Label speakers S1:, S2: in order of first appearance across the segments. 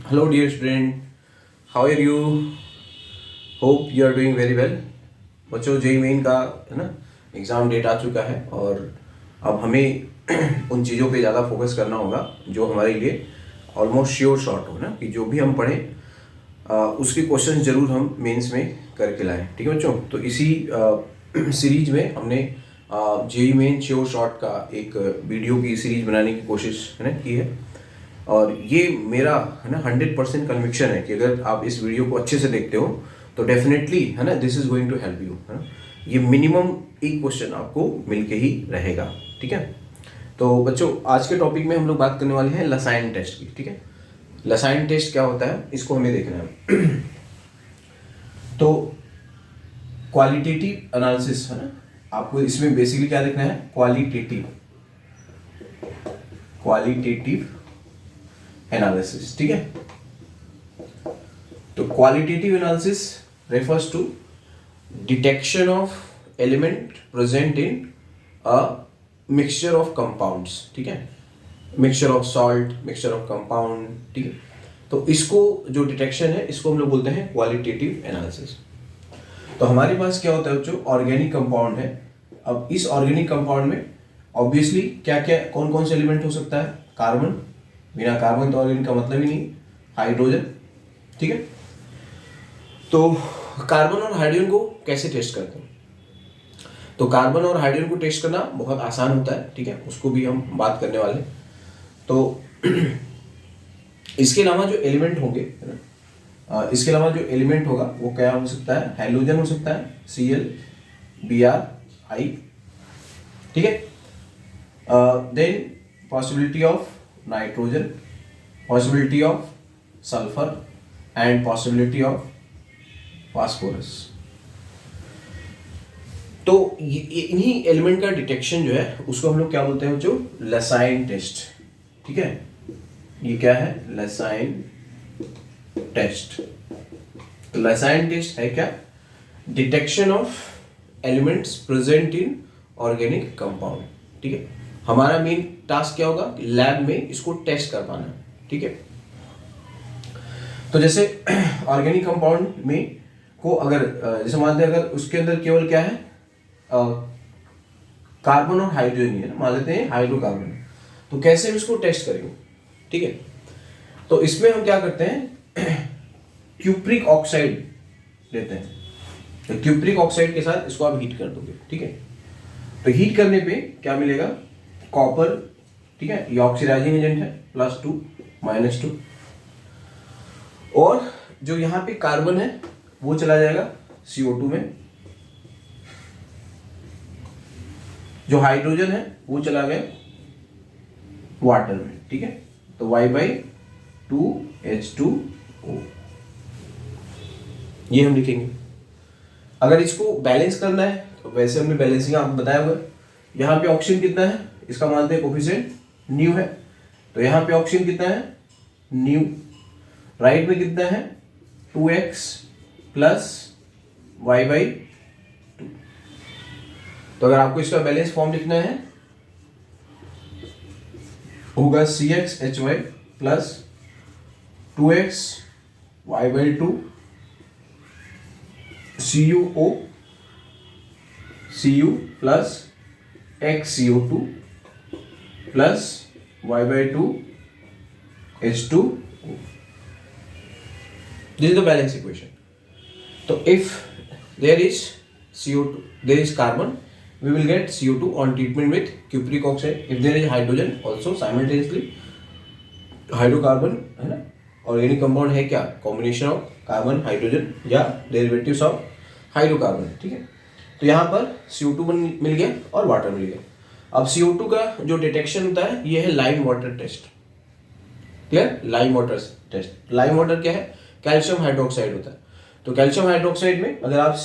S1: Hello, dear student. How are you? Hope you are doing very well. बच्चों, JEE main का है ना exam date आ चुका है और अब हमें उन चीज़ों पे ज़्यादा फोकस करना होगा जो हमारे लिए ऑलमोस्ट श्योर शॉट हो ना, कि जो भी हम पढ़ें उसके क्वेश्चन ज़रूर हम मेंस में करके लाएं। ठीक है बच्चों, तो इसी सीरीज में हमने जेई मेन श्योर शॉट का एक वीडियो की सीरीज बनाने की कोशिश है ना की है। और ये मेरा है ना 100% कन्विक्शन है कि अगर आप इस वीडियो को अच्छे से देखते हो तो डेफिनेटली है ना this is going to help you, है ना। ये मिनिमम एक क्वेश्चन आपको मिलके ही रहेगा। ठीक है, तो बच्चों आज के टॉपिक में हम लोग बात करने वाले हैं लसाइन टेस्ट की। ठीक है, लसाइन टेस्ट क्या होता है इसको हमें देखना है। तो क्वालिटेटिव एनालिसिस है ना, आपको इसमें बेसिकली क्या देखना है, क्वालिटेटिव एनालिसिस। ठीक है, तो qualitative analysis refers to detection of element present in a mixture of compounds. ठीक है, mixture of salt, mixture of compound. ठीक है, तो इसको जो डिटेक्शन है इसको हम लोग बोलते हैं क्वालिटेटिव एनालिसिस। तो हमारे पास क्या होता है बच्चों, ऑर्गेनिक कंपाउंड है। अब इस ऑर्गेनिक कंपाउंड में ऑब्वियसली क्या क्या कौन कौन से एलिमेंट हो सकता है, कार्बन, बिना कार्बन तो ऑर्गेनिक का मतलब ही नहीं, हाइड्रोजन। ठीक है, तो कार्बन और हाइड्रोजन को कैसे टेस्ट करते हैं, तो कार्बन और हाइड्रोजन को टेस्ट करना बहुत आसान होता है। ठीक है, उसको भी हम बात करने वाले हैं। तो इसके अलावा जो एलिमेंट होंगे है ना, इसके अलावा जो एलिमेंट होगा वो क्या हो सकता है, हैलोजन हो सकता है, ClBr, ठीक है। Then possibility of nitrogen, possibility of sulphur and possibility of phosphorus. तो इन्हीं एलिमेंट का डिटेक्शन जो है उसको हम लोग क्या बोलते हैं, जो लसाइन टेस्ट। ठीक है, ये क्या है, लसाइन टेस्ट। तो लसाइन टेस्ट है क्या, detection of elements present in organic compound. ठीक है, हमारा मेन टास्क क्या होगा, लैब में इसको टेस्ट कर पाना। ठीक है, तो जैसे ऑर्गेनिक कंपाउंड में को अगर जैसे मानते हैं अगर उसके अंदर केवल क्या है, कार्बन और हाइड्रोजन है ना, मान लेते हैं हाइड्रोकार्बन, तो कैसे हम इसको टेस्ट करेंगे। ठीक है, तो इसमें हम क्या करते हैं, क्यूप्रिक ऑक्साइड लेते हैं। तो क्यूप्रिक ऑक्साइड के साथ इसको आप हीट कर दोगे। ठीक है, तो हीट करने पे क्या मिलेगा, कॉपर। ठीक है, ये ऑक्सीडाइजिंग एजेंट है, +2 -2, और जो यहाँ पे कार्बन है वो चला जाएगा CO2 में, जो हाइड्रोजन है वो चला गया वाटर में। ठीक है, तो Y/2H2O ये हम लिखेंगे। अगर इसको बैलेंस करना है तो वैसे हमने बैलेंसिंग आपको बताया हुआ है। यहाँ पे ऑक्सीजन कितना है, इसका मानते हैं कोफिशिएंट न्यू है, तो यहाँ पे ऑक्सीजन कितना है, न्यू। राइट में कितना है, 2x + Y/2। तो अगर आपको इसका बैलेंस फॉर्म लिखना है होगा CxHy + 2x Y/2 CuO Cu + xCO2 + Y/2 H2O. This is the balance equation. So if there is CO2, there is carbon, we will get CO2 on treatment with cupric oxide. If there is hydrogen, also simultaneously hydrocarbon है ना, organic compound है क्या, combination of carbon hydrogen या derivatives of hydrocarbon. ठीक है, तो यहाँ पर CO2 मिल गया और वाटर मिल गया। अब CO2 का जो डिटेक्शन होता है ये है lime water test. Clear, lime water test. Lime water क्या है, कैल्शियम हाइड्रोक्साइड होता है। तो कैल्शियम हाइड्रोक्साइड में अगर आप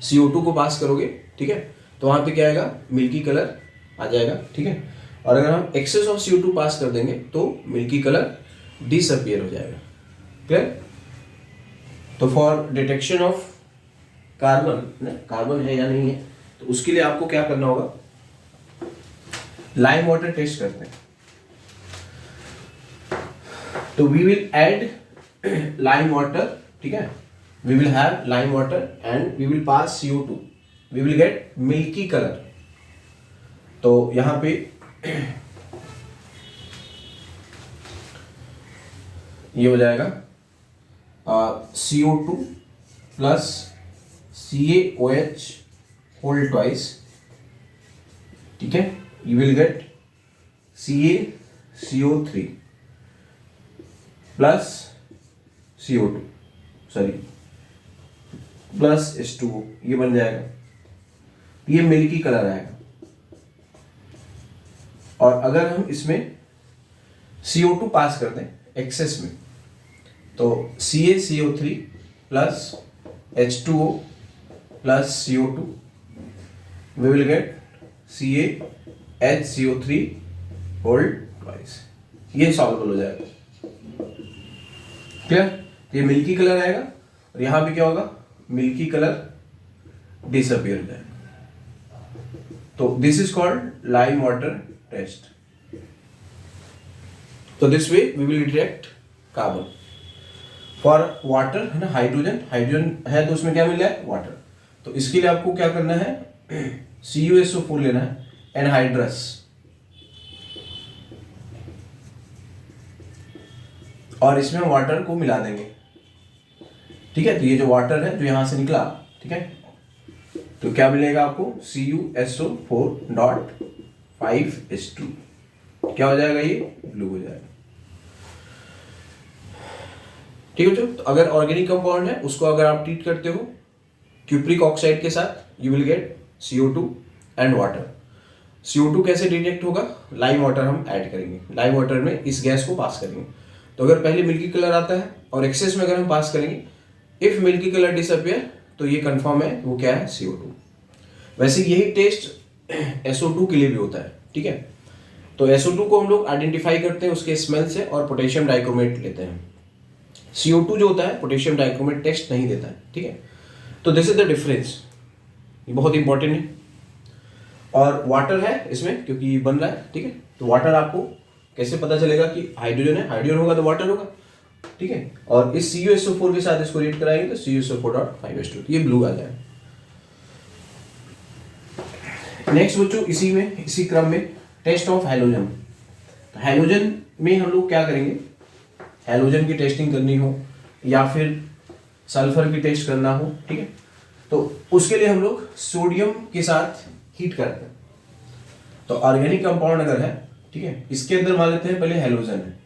S1: CO2 को पास करोगे, ठीक है, तो वहाँ पे क्या आएगा, मिल्की कलर आ जाएगा। ठीक है, और अगर हम एक्सेस ऑफ CO2 पास कर देंगे तो मिल्की कलर डिसअपियर हो जाएगा। क्लियर, तो फॉर डिटेक्शन ऑफ कार्बन है या नहीं है, तो उसके लिए आपको क्या करना होगा, लाइम वाटर टेस्ट करते हैं। तो we will add lime water, ठीक है, we will have lime water and we will pass CO2, we will get milky colour. तो यहां पे ये हो जाएगा CO2 plus CaOH whole twice, ठीक है, you will get CaCO3 plus CO2 sorry plus H2O, ये बन जाएगा, ये मिल्की कलर आएगा। और अगर हम इसमें CO2 पास कर दें एक्सेस में, तो CaCO3 plus H2O plus CO2 we will get CaHCO3 whole twice, ये सॉल्वेबल हो जाएगा। क्लियर? ये मिल्की कलर आएगा और यहां पे क्या होगा, मिल्की कलर डिसअपियर हो जाएगा। तो this is called lime water test. तो this way we will detect carbon. For water है ना, हाइड्रोजन, हाइड्रोजन है तो उसमें क्या मिल रहा है, वाटर। तो इसके लिए आपको क्या करना है, CuSO4 लेना है, एनहाइड्रस, और इसमें वाटर को मिला देंगे, ठीक है। तो ये जो वाटर है जो यहां से निकला, ठीक है, तो क्या मिलेगा आपको, CuSO4.5H2, क्या हो जाएगा, ये ब्लू हो जाएगा, ठीक है। तो अगर ऑर्गेनिक कंपाउंड है उसको अगर आप ट्रीट करते हो क्यूप्रिक ऑक्साइड के साथ, you will get CO2 and water. CO2 कैसे डिटेक्ट होगा, लाइम वाटर हम ऐड करेंगे, लाइम वाटर में इस गैस को पास करेंगे। तो अगर पहले मिल्की कलर आता है और एक्सेस में अगर हम पास करेंगे, इफ मिल्की कलर डिसअपियर, तो ये कंफर्म है वो क्या है, CO2। वैसे यही टेस्ट SO2 के लिए भी होता है, ठीक है। तो SO2 को हम लोग आइडेंटिफाई करते हैं उसके स्मेल से और पोटेशियम डाइक्रोमेट लेते हैं। CO2 जो होता है पोटेशियम डाइक्रोमेट टेस्ट नहीं देता है, ठीक है। तो दिस इज द डिफरेंस, ये बहुत इंपॉर्टेंट है। और वाटर है इसमें क्योंकि बन रहा है, ठीक है। तो वाटर आपको कैसे पता चलेगा कि हाइड्रोजन है, हाइड्रोजन होगा तो वाटर होगा, ठीक है। और इस CuSO4 के साथ इसको रिएक्ट कराएंगे तो CuSO4.5H2, ये ब्लू आ जाएगा। नेक्स्ट बच्चों इसी क्रम में टेस्ट ऑफ हैलोजन। तो हैलोजन में हम लोग क्या करेंगे, हैलोजन की टेस्टिंग करनी हो या फिर सल्फर की टेस्ट करना हो, ठीक है, तो उसके लिए हम लोग सोडियम के साथ हीट करते हैं। तो ऑर्गेनिक कंपाउंड अगर है, ठीक है, इसके अंदर मान लेते हैं पहले हैलोजन है,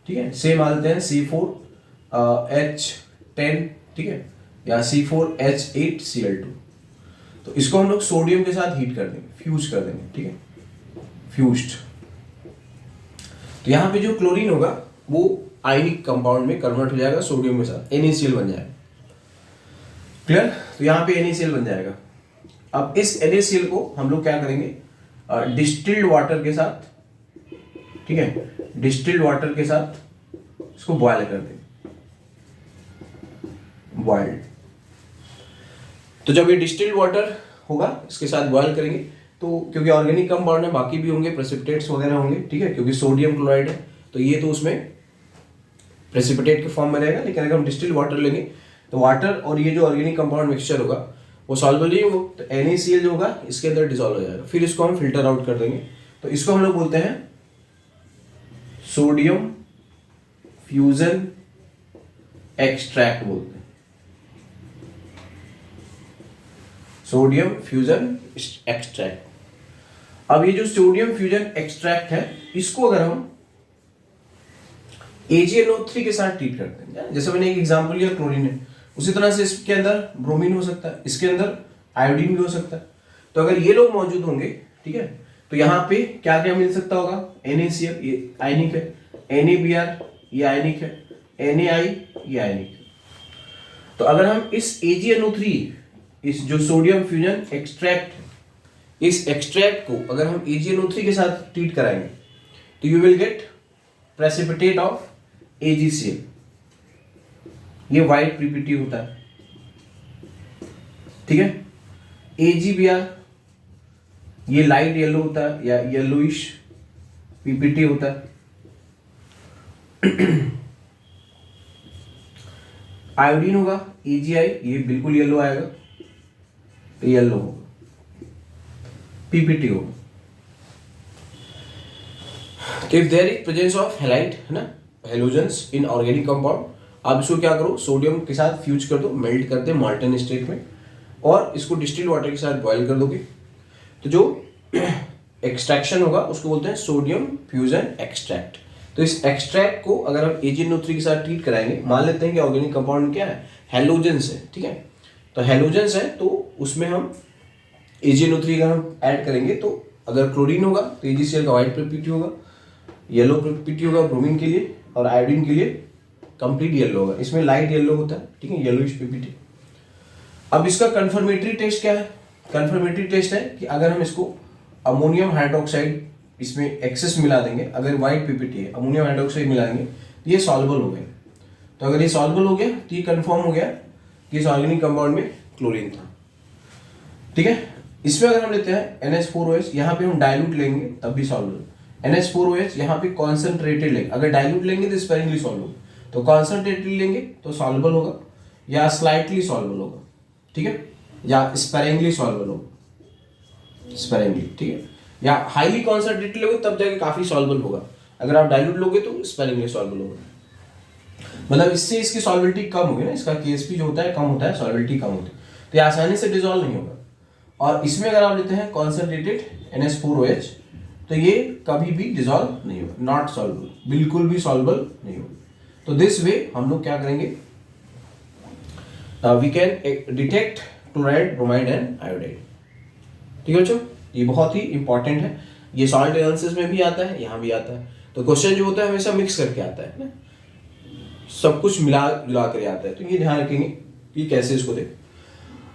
S1: ठीक है, से मान लेते हैं C4H10, ठीक है, या C4H8Cl2। तो इसको हम लोग सोडियम के साथ हीट कर देंगे, फ्यूज कर देंगे, ठीक है, फ्यूज्ड। तो यहाँ पे जो क्लोरीन होगा वो आयनिक कंपाउंड में कन्वर्ट हो जाएगा सोडियम के साथ, NaCl बन जाएगा। क्लियर? तो यहाँ पे NaCl बन जाएगा। अब इस NaCl को हम लोग क्या करेंगे, डिस्टिल्ड वाटर के साथ, ठीक है, डिस्टिल्ड वाटर के साथ इसको बॉयल कर देंगे, बॉइल्ड। तो जब ये डिस्टिल्ड वाटर होगा इसके साथ बॉयल करेंगे, तो क्योंकि ऑर्गेनिक कंपाउंड है बाकी भी होंगे, प्रेसिपिटेट्स वगैरह होंगे, ठीक है, क्योंकि सोडियम क्लोराइड है तो ये तो उसमें प्रेसिपिटेट के फॉर्म में रहेगा। लेकिन अगर हम डिस्टिल्ड वाटर लेंगे तो वाटर और ये जो ऑर्गेनिक कंपाउंड मिक्सचर होगा वो सॉल्वेबल नहीं होगा, तो NaCl जो होगा इसके अंदर डिसॉल्व हो जाएगा। फिर इसको हम फिल्टर आउट कर देंगे। तो इसको हम लोग बोलते हैं सोडियम फ्यूजन एक्सट्रैक्ट बोलते हैं, सोडियम फ्यूजन एक्सट्रैक्ट। अब ये जो सोडियम फ्यूजन एक्सट्रैक्ट है इसको अगर हम AgNO3 के साथ ट्रीट करते हैं, जैसे मैंने एक एग्जांपल लिया क्लोरीन है, उसी तरह से इसके अंदर ब्रोमीन हो सकता है, इसके अंदर आयोडीन भी हो सकता है। तो अगर ये लोग मौजूद होंगे, ठीक है, तो यहाँ पे क्या क्या मिल सकता होगा, NaCl ये आयनिक है, NaBr ये आयनिक है, NaI ये आयनिक है। तो अगर हम इस AgNO3, इस जो सोडियम फ्यूजन एक्सट्रैक्ट, इस एक्सट्रैक्ट को अगर हम AgNO3 के साथ ट्रीट कराएंगे तो you will get precipitate of AgCl, ये व्हाइट पीपीटी होता है, ठीक है। AgBr ये लाइट येलो होता है या येलोइश पीपीटी होता है। आयोडीन होगा AgI, ये बिल्कुल येलो आएगा, येलो होगा। पीपीटी होगा। If there is presence of halide, है ना, हेलोजेंस इन ऑर्गेनिक कंपाउंड, आप इसको क्या करो, सोडियम के साथ फ्यूज कर दो, मेल्ट कर दे मॉल्टन स्टेट में, और इसको डिस्टिल्ड वाटर के साथ बॉयल कर दोगे, तो जो एक्सट्रैक्शन होगा उसको बोलते हैं सोडियम फ्यूजन एक्सट्रैक्ट। तो इस एक्सट्रैक्ट को अगर हम AgNO3 के साथ ट्रीट कराएंगे, मान लेते हैं कि ऑर्गेनिक कंपाउंड क्या है, हेलोजेंस है, ठीक है, तो हेलोजेंस है, तो उसमें हम AgNO3 का हम ऐड करेंगे, तो अगर क्लोरीन होगा तो AgCl का व्हाइट पीपीटी होगा, येलो पीपीटी होगा ब्रोमीन के लिए, और आयोडीन के लिए कंप्लीट येलो होगा। इसमें लाइट येलो होता है, ठीक है, येलोइश पीपीटी। अब इसका कंफर्मेटरी टेस्ट क्या है? कंफर्मेटरी टेस्ट है कि अगर हम इसको अमोनियम हाइड्रोक्साइड इसमें एक्सेस मिला देंगे, अगर व्हाइट पीपीटी है, अमोनियम हाइड्रोक्साइड मिला देंगे तो ये सॉल्युबल हो गया। तो अगर ये सॉल्युबल हो गया तो ये कंफर्म हो गया कि इस ऑर्गेनिक कंपाउंड में क्लोरीन था, ठीक है। इसमें अगर हम लेते हैं NH4OH, यहाँ पे हम डाइल्यूट लेंगे तब भी सॉल्युबल। NH4OH यहाँ पे कॉन्सेंट्रेटेड लेंगे, अगर डाइल्यूट लेंगे तो स्पेरिंगली सॉल्युबल, तो कॉन्सेंट्रेटेड लेंगे तो सॉल्युबल होगा या स्लाइटली सॉल्युबल होगा, ठीक है, या स्पेरिंगली सॉल्युबल होगा, स्पेरिंगली, ठीक है, या हाईली कॉन्सेंट्रेटेड लोगे तब जाके काफी सॉल्युबल होगा, अगर आप डाइल्यूट लोगे तो स्पेरिंगली सॉल्युबल होगा। मतलब इससे इसकी सॉल्युबिलिटी कम होगी ना, इसका KSP जो होता है कम होता है, सॉल्युबिलिटी कम होती है, तो ये आसानी से डिसॉल्व नहीं होगा। और इसमें अगर आप लेते हैं कॉन्सेंट्रेटेड NH4OH, तो ये कभी भी डिसॉल्व नहीं होगा, नॉट सॉल्युबल, बिल्कुल भी सॉल्युबल नहीं होगा। तो दिस वे हम लोग क्या करेंगे, we can detect chloride, bromide and iodide, ठीक है बच्चों, ये बहुत ही इंपॉर्टेंट है। ये सॉल्ट एनालिसिस में भी आता है, यहाँ भी आता है। तो क्वेश्चन जो होता है हमेशा मिक्स करके आता है ना, सब कुछ मिला जुला कर आता है, तो ये ध्यान रखेंगे कि कैसे इसको देखें।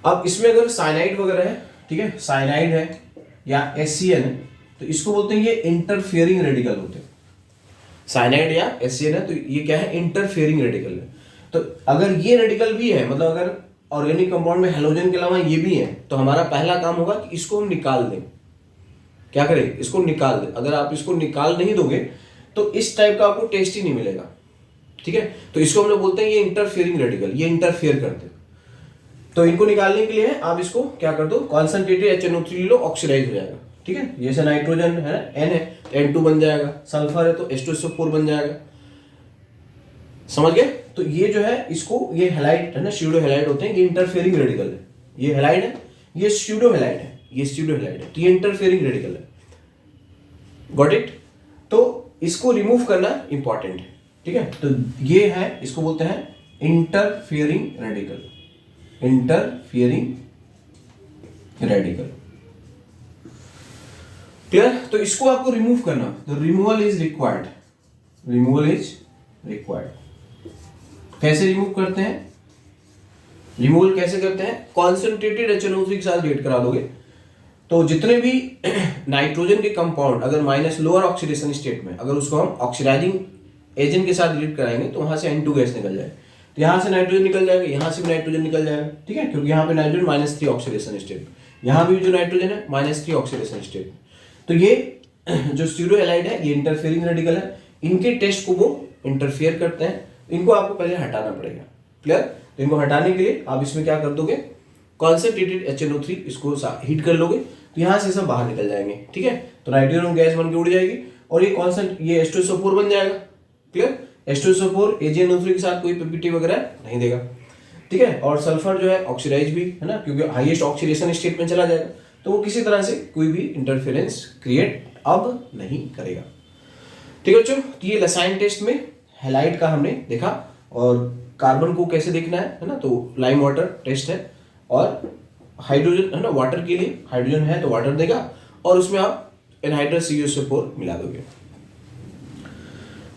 S1: अब इसमें अगर साइनाइड वगैरह है, ठीक है, साइनाइड है या SCN है, तो इसको बोलते हैं ये इंटरफियरिंग रेडिकल होते हैं। साइनाइड या SCN है तो ये क्या है, इंटरफियरिंग रेडिकल है। तो अगर ये रेडिकल भी है, मतलब अगर ऑर्गेनिक कंपाउंड में हेलोजन के अलावा ये भी है, तो हमारा पहला काम होगा कि इसको हम निकाल दें। क्या करें, इसको निकाल दें। अगर आप इसको निकाल नहीं दोगे तो इस टाइप का आपको टेस्ट ही नहीं मिलेगा, ठीक है। तो इसको हम लोग बोलते हैं ये इंटरफियरिंग रेडिकल, ये इंटरफियर करते हैं। तो इनको निकालने के लिए आप इसको क्या कर दो, कॉन्सेंट्रेटेड HNO3 ले लो, ऑक्सीडाइज हो जाएगा, ठीक है। जैसे नाइट्रोजन है ना, N है तो N2 बन जाएगा, सल्फर है तो H2SO4 बन जाएगा, समझ गए। तो ये जो है इसको, ये हैलाइड है ना, स्यूडो हैलाइड होते हैं, ये इंटरफेयरिंग रेडिकल है। ये हैलाइड है, ये स्यूडो हैलाइड है, ये स्यूडो हैलाइड है, तो ये इंटरफेयरिंग रेडिकल है, गॉट इट। तो इसको रिमूव करना इंपॉर्टेंट है, ठीक है। तो ये है, इसको बोलते हैं interfering radical, interfering radical, clear. तो इसको आपको रिमूव करना, तो removal is required, removal is required. कैसे रिमूव करते हैं, रिमूवल कैसे करते हैं, कॉन्सेंट्रेटेड HNO3 के साथ रिएक्ट करा दोगे तो जितने भी नाइट्रोजन के कंपाउंड अगर माइनस लोअर ऑक्सीडेशन स्टेट में, अगर उसको हम ऑक्सीडाइजिंग एजेंट के साथ रिएक्ट कराएंगे तो वहां से N2 गैस निकल जाएगा, तो यहाँ से नाइट्रोजन निकल जाएगा, यहाँ से भी नाइट्रोजन निकल जाएगा, ठीक है, क्योंकि यहाँ पे नाइट्रोजन -3 ऑक्सीडेशन स्टेट, यहाँ भी जो नाइट्रोजन है -3 ऑक्सीडेशन स्टेट। तो ये जो स्यूडो हैलाइड है ये इंटरफेयरिंग रेडिकल है, इनके टेस्ट को वो इंटरफेयर करते हैं, इनको आपको पहले हटाना पड़ेगा, क्लियर। तो इनको हटाने के लिए आप इसमें क्या कर दोगे, कॉन्सेंट्रेटेड HNO3 इसको हीट कर लोगे तो यहाँ से सब बाहर निकल जाएंगे, ठीक है। तो नाइट्रोजन गैस बन के उड़ जाएगी और ये H2SO4 बन जाएगा, क्लियर। H2SO4 AgNO3 के साथ कोई पीपीटी वगैरह नहीं देगा, ठीक है। और सल्फर जो है ऑक्सीडाइज भी है ना, क्योंकि हाईएस्ट ऑक्सीडेशन स्टेट में चला जाएगा, तो वो किसी तरह से कोई भी इंटरफेरेंस क्रिएट अब नहीं करेगा, ठीक है बच्चों। तो ये लसाइन टेस्ट में हैलाइड का हमने देखा, और कार्बन को कैसे देखना है ना, तो लाइम वाटर टेस्ट है, और हाइड्रोजन है ना, वाटर के लिए हाइड्रोजन है तो वाटर देगा, और उसमें आप एनहाइड्रस CuSO4 मिला दोगे,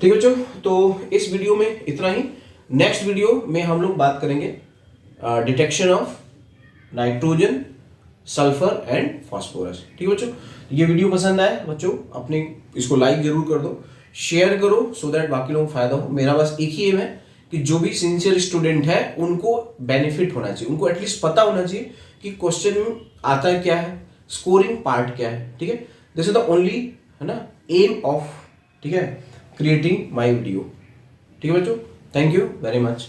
S1: ठीक है बच्चों। तो इस वीडियो में इतना ही। नेक्स्ट वीडियो में हम लोग बात करेंगे detection of nitrogen, sulphur and phosphorus, ठीक है बच्चों। ये वीडियो पसंद आए बच्चों, अपने इसको लाइक जरूर कर दो, शेयर करो, सो दैट बाकी लोगों को फायदा हो। मेरा बस एक ही एम है कि जो भी सिंसियर स्टूडेंट है उनको बेनिफिट होना चाहिए, उनको एटलीस्ट पता होना चाहिए कि क्वेश्चन आता है क्या है, स्कोरिंग पार्ट क्या है, ठीक है। दिस इज द ओनली है ना एम ऑफ ठीक है, क्रिएटिंग माई वीडियो। ठीक है बच्चों, थैंक यू वेरी मच।